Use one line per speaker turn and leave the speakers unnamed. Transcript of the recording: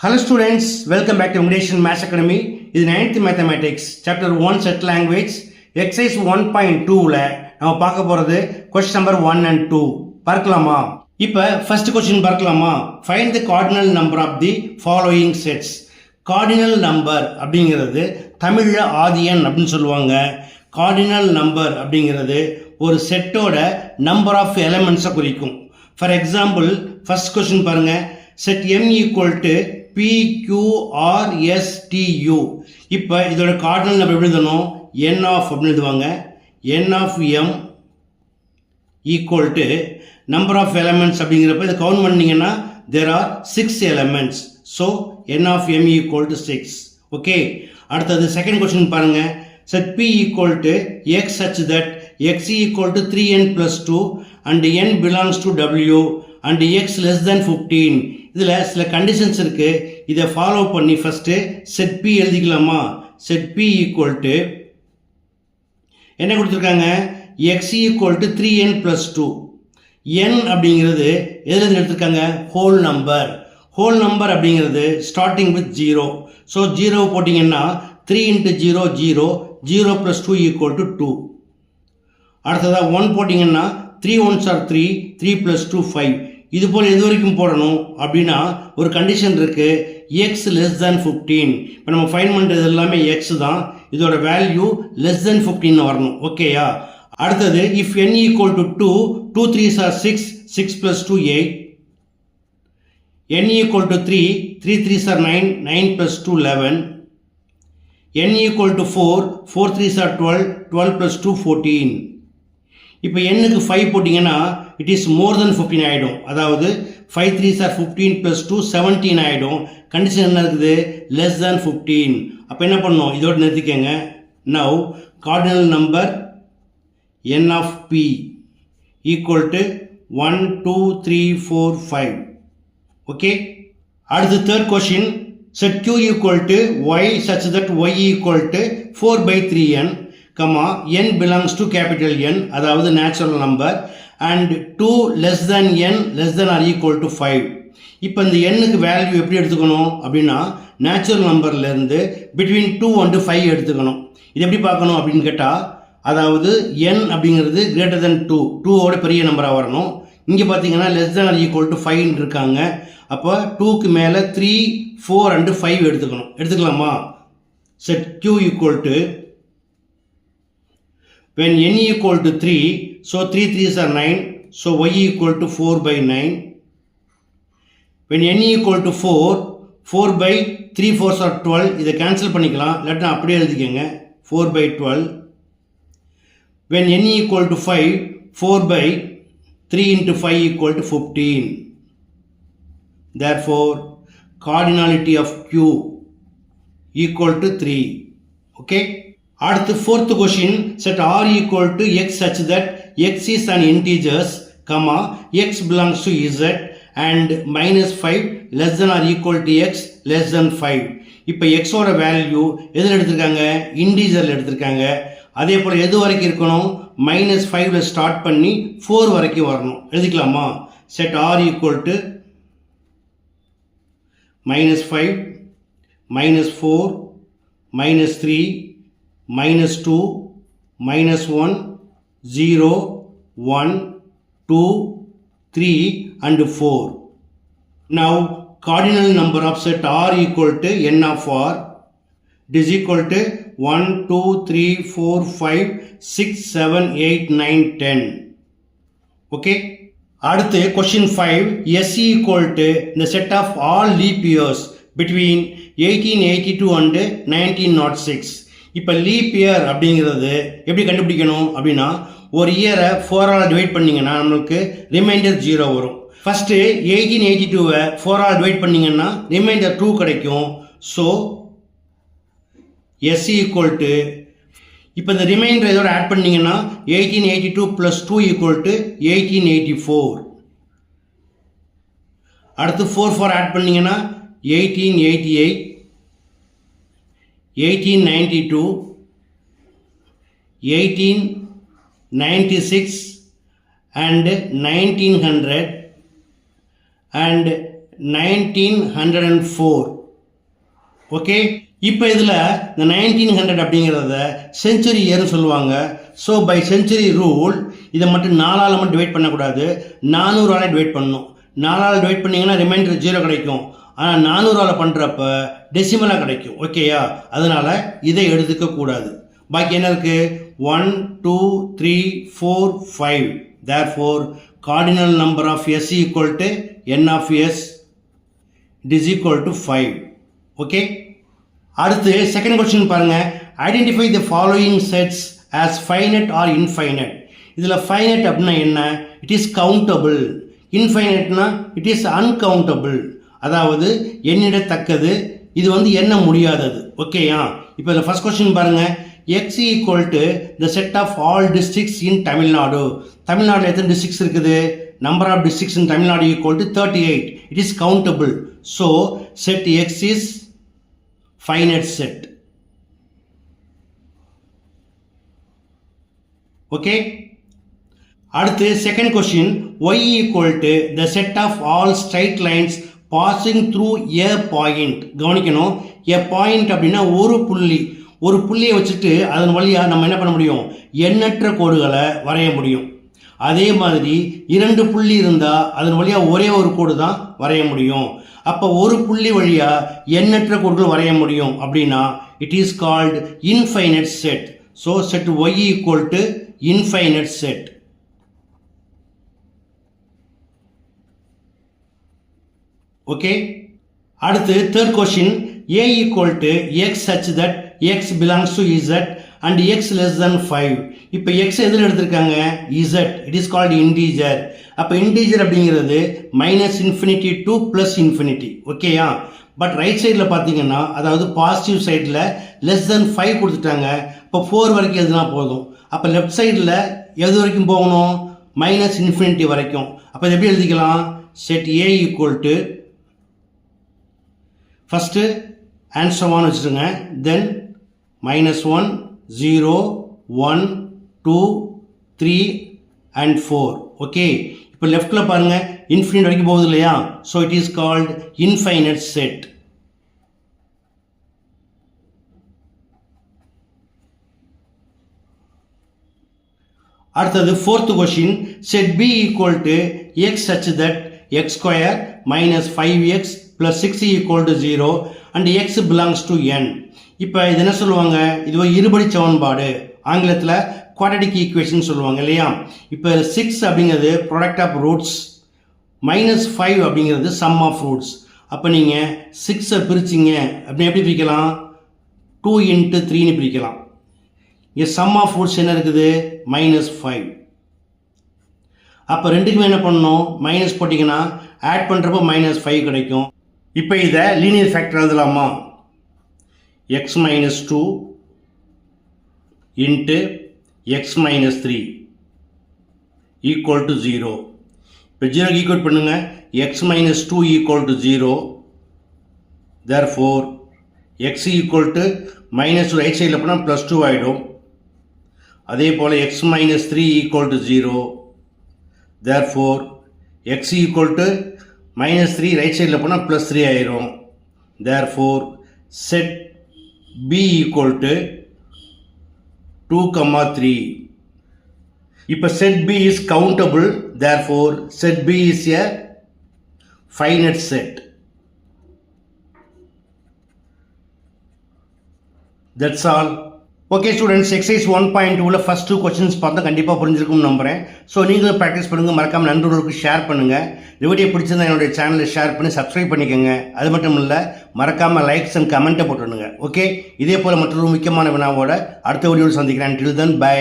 Hello students, welcome back to Foundation Maths Academy. இது 9th Mathematics, Chapter 1 Set Language, Exercise 1.2ல நம்ம பார்க்க போகிறது question number 1 and 2. பார்க்கலாமா? இப்போ first question பார்க்கலாமா? Find the cardinal number of the following sets. Cardinal number அப்படிங்கிறது தமிழில் ஆதியன் அப்படின்னு சொல்லுவாங்க. Cardinal number அப்படிங்கிறது ஒரு செட்டோட நம்பர் ஆஃப் எலமெண்ட்ஸை குறிக்கும். ஃபார் எக்ஸாம்பிள் ஃபர்ஸ்ட் கொஸ்டின் பாருங்க. Set m equal to PQRSTU. இப்போ இதோட கார்டினல் நம்ம எப்படி எழுதணும்? n ஆஃப் அப்படின்னு எழுதுவாங்க. n of m equal to number of elements அப்படிங்கிறப்ப இதை கவுண்ட் பண்ணிங்கன்னா there are 6 elements. So n of m equal to 6. Okay, அடுத்தது செகண்ட் கொஸ்டின் பாருங்க. Set P equal to x such that x equal to 3n plus 2 and n belongs to w and x less than 15. இதில் சில conditions இருக்கு. இதை follow பண்ணி first set B எழுதிக்கலாமா? Set B equal to என்ன கொடுத்துருக்காங்க? X equal to 3n plus 2. n அப்படிங்கிறது எதுலேருந்து எடுத்திருக்காங்க? Whole number. ஹோல் நம்பர் அப்படிங்கிறது ஸ்டார்டிங் வித் 0. ஸோ 0 போட்டிங்கன்னா 3 into 0 0, 0 plus 2 equal to 2. அடுத்ததாக 1 போட்டிங்கன்னா 3 ones are 3, 3 plus 2 5. இது போல் எது வரைக்கும் போடணும் அப்படின்னா ஒரு கண்டிஷன் இருக்கு, எக்ஸ் லெஸ் தேன் 15. இப்போ நம்ம ஃபைன் பண்ணுறது எல்லாமே எக்ஸ் தான். இதோட வேல்யூ லெஸ் தேன் 15 வரணும். ஓகேயா? அடுத்தது if n equal to 2, 2 3s are 6, 6 plus 2 8. n equal to 3, 3 3s are 9, 9 plus 2 11. n equal to 4, 4 3s are 12, 12 plus 2 14. இப்போ n-க்கு 5 போட்டிங்கன்னா இட் இஸ் மோர் தென் 15 ஆகிடும். அதாவது 5 3s are 15 plus 2 17 ஆகிடும். கண்டிஷன் என்ன இருக்குது? Less than 15. அப்போ என்ன பண்ணணும்? இதோடு நிறுத்திக்கங்க. Now cardinal number n of p equal to 1 2 3 4 5. Okay, அடுத்து third question. Set q equal to y such that y equal to 4 by 3n, n belongs to capital N, அதாவது natural number, and 2 less than n less than or equal to 5. இப்போ இந்த n-க்கு value எப்படி எடுத்துக்கணும் அப்படின்னா natural நம்பர்லேருந்து between 2 and 5 எடுத்துக்கணும். இது எப்படி பார்க்கணும் அப்படின்னு கேட்டால், அதாவது n அப்படிங்கிறது கிரேட்டர் தென் 2, 2ஓட பெரிய நம்பராக வரணும். இங்கே பார்த்தீங்கன்னா less than or equal to 5 இருக்காங்க. அப்போ 2க்கு மேலே 3 4 and 5 எடுத்துக்கணும். எடுத்துக்கலாமா? Set q equal to when n equal to 3, so 3 3s are 9, so y equal to 4 by 9. When n equal to 4, 4 by 3 4s are 12. இதை கேன்சல் பண்ணிக்கலாம், இல்லாட்டா அப்படியே எழுதிக்கங்க. 4 by 12. When n equal to 5, 4 by 3 into 5 equal to 15. Therefore, cardinality of q equal to 3. Okay? அடுத்து fourth question. Set r equal to x such that x is an integers, x belongs to z and minus 5 less than or equal to x less than 5. இப்போ x ஓட value எதில் எடுத்திருக்காங்க? இன்டிஜரில் எடுத்திருக்காங்க. அதே போல் எது வரைக்கும் இருக்கணும்? -5ல ஸ்டார்ட் பண்ணி 4 வரைக்கும் வரணும். எழுதிக்கலாமா? Set r equal to -5, -4, -3, -2, -1, 0, 1, 2, 3 and 4. Now cardinal number of set r equal to n of r. It is equal to 1 2 3 4 5 6 7 8 9 10. Okay, அடுத்து question 5. s equal to the set of all leap years between 1882 and 1906. இப்போ leap year அப்படிங்கிறது எப்படி கண்டுபிடிக்கணும் அப்படின்னா, ஒரு இயரை 4ஆல் divide பண்ணிங்கன்னா நம்மளுக்கு reminder 0 வரும். ஃபஸ்ட்டு 1882வை 4ஆல் டிவைட் பண்ணிங்கன்னா ரிமைண்டர் 2 கிடைக்கும். ஸோ எஸ் ஈக்குவல் டு, இப்போ இந்த ரிமைண்டர் இதோட ஆட் பண்ணிங்கன்னா 1882 + 2 ஈக்குவல் டு 1884. அடுத்து 4 ஆட் பண்ணிங்கன்னா 1888, 1892, 1896 and 1900 and 1904. ஓகே, இப்போ இதில் இந்த 1900 அப்படிங்கிறத செஞ்சுரி இயர்னு சொல்லுவாங்க. ஸோ பை செஞ்சுரி ரூல் இதை மட்டும் 4ஆல் மட்டும் டிவைட் பண்ணக்கூடாது, 400ஆல் டிவைட் பண்ணணும். 4ஆல் டிவைட் பண்ணிங்கன்னா ரிமைண்டர் 0 கிடைக்கும். ஆனால் 400ஆல் பண்ணுறப்ப டெசிமலாக கிடைக்கும். ஓகேயா, அதனால் இதை எடுத்துக்கக்கூடாது. பாக்கி என்ன இருக்குது? 1 2 3 4 5. therefore cardinal number of s equal to n of s, it is equal to 5. Okay, அடுத்து செகண்ட் கொஸ்டின் பாருங்க. Identify the following sets as finite or infinite. இதில் ஃபைனட் அப்படின்னா என்ன? It is countable. இன்ஃபைனட்னா இட் இஸ் அன்கவுண்டபிள், அதாவது எண்ணிடத்தக்கது, இது எண்ண முடியாதது. ஓகேயா, இப்போ இதில் ஃபர்ஸ்ட் கொஸ்டின் பாருங்க. x equal to the set of all districts in Tamil Nadu. தமிழ்நாட்டில் எத்தனை டிஸ்ட்ரிக்ட்ஸ் இருக்குது? number of districts in Tamil Nadu equal to 38. it is countable. so set x is finite set. Okay, அடுத்து second question. y equal to the set of all straight lines passing through a point. கவனிக்கணும், a point அப்படின்னா ஒரு புள்ளியை வச்சுட்டு அதன் வழியாக நம்ம என்ன பண்ண முடியும்? எண்ணற்ற கோடுகளை வரைய முடியும். அதே மாதிரி 2 புள்ளி இருந்தால் அதன் வழியாக ஒரே ஒரு கோடு தான் வரைய முடியும். அப்போ ஒரு புள்ளி வழியாக எண்ணற்ற கோடுகள் வரைய முடியும் அப்படின்னா it is called infinite set. So set y equal to infinite set. Okay, அடுத்து third question. a equal to x such that x belongs to z and x less than 5. இப்போ x எதில் எடுத்திருக்காங்க? z. it is called integer. அப்போ integer அப்படிங்கிறது -infinity to +infinity. ஓகேயா, but right சைடில் பார்த்தீங்கன்னா, அதாவது பாசிட்டிவ் சைடில் லெஸ் தென் 5 கொடுத்துட்டாங்க. இப்போ 4 வரைக்கும் எதுனா போதும். அப்போ லெஃப்ட் சைடில் எது வரைக்கும் போகணும்? -infinity வரைக்கும். அப்போ இது எப்படி எழுதிக்கலாம்? Set a equal to first answer 1 வச்சுருங்க, தென் -1 0 1 2 3 and 4. ஓகே, இப்போ லெஃப்டில் பாருங்கள் இன்ஃபினிட் வரைக்கும் போகுது இல்லையா? So it is called infinite set. அடுத்தது fourth question. Set b equal to x such that x square minus 5x plus 6 equal to 0 and x belongs to n. இப்போ இது என்ன சொல்லுவாங்க? இது ஒரு இருபடி சமன்பாடு, ஆங்கிலத்தில் குவாட்ரடிக் ஈக்குவேஷன் சொல்லுவாங்க இல்லையா? இப்போ 6 அப்படிங்கிறது ப்ராடக்ட் ஆஃப் ரூட்ஸ், -5 அப்படிங்கிறது சம் ஆஃப் ரூட்ஸ். அப்போ நீங்கள் 6ஐ பிரிச்சிங்க அப்படின்னு எப்படி பிரிக்கலாம்? 2 into 3ன்னு பிரிக்கலாம். இங்கே சம் ஆஃப் ரூட்ஸ் என்ன இருக்குது? -5. அப்போ ரெண்டுக்குமே என்ன பண்ணணும்? மைனஸ் போட்டிங்கன்னா ஆட் பண்ணுறப்போ -5 கிடைக்கும். இப்போ இதை லீனியர் ஃபேக்டர் எழுதலாமா? x - 2 into x - 3 equal to 0. இப்போ 0 ஈக்குவேட் பண்ணுங்க. x - 2 equal to 0. therefore x equal to -2 right சைடில் போனால் +2 ஆகிடும். அதே போல் x - 3 equal to 0. therefore x equal to -3 right சைடில் போனால் +3 ஆயிரும். therefore set b equal to 2, 3. இப்போ set b is countable. therefore set b is a finite set. that's all. Okay students, exercise 1.2ல first 2 questions பார்த்தா கண்டிப்பாக புரிஞ்சிருக்கும்னு நம்புகிறேன். So நீங்களும் ப்ராக்டிஸ் பண்ணுங்கள், மறக்காமல் நண்பர்களுக்கு ஷேர் பண்ணுங்கள். இந்த வீடியோ பிடிச்சிருந்தா என்னுடைய சேனலை ஷேர் பண்ணி சப்ஸ்கிரைப் பண்ணிக்கோங்க. அது மட்டும் இல்லை, மறக்காமல் லைக்ஸ் அண்ட் கமெண்ட்டை போட்டுவிடுங்க. ஓகே, இதே போல் மற்றொரு முக்கியமான வினாவோட அடுத்த வீடியோவில் சந்திக்கிறேன். டில் தென் பை.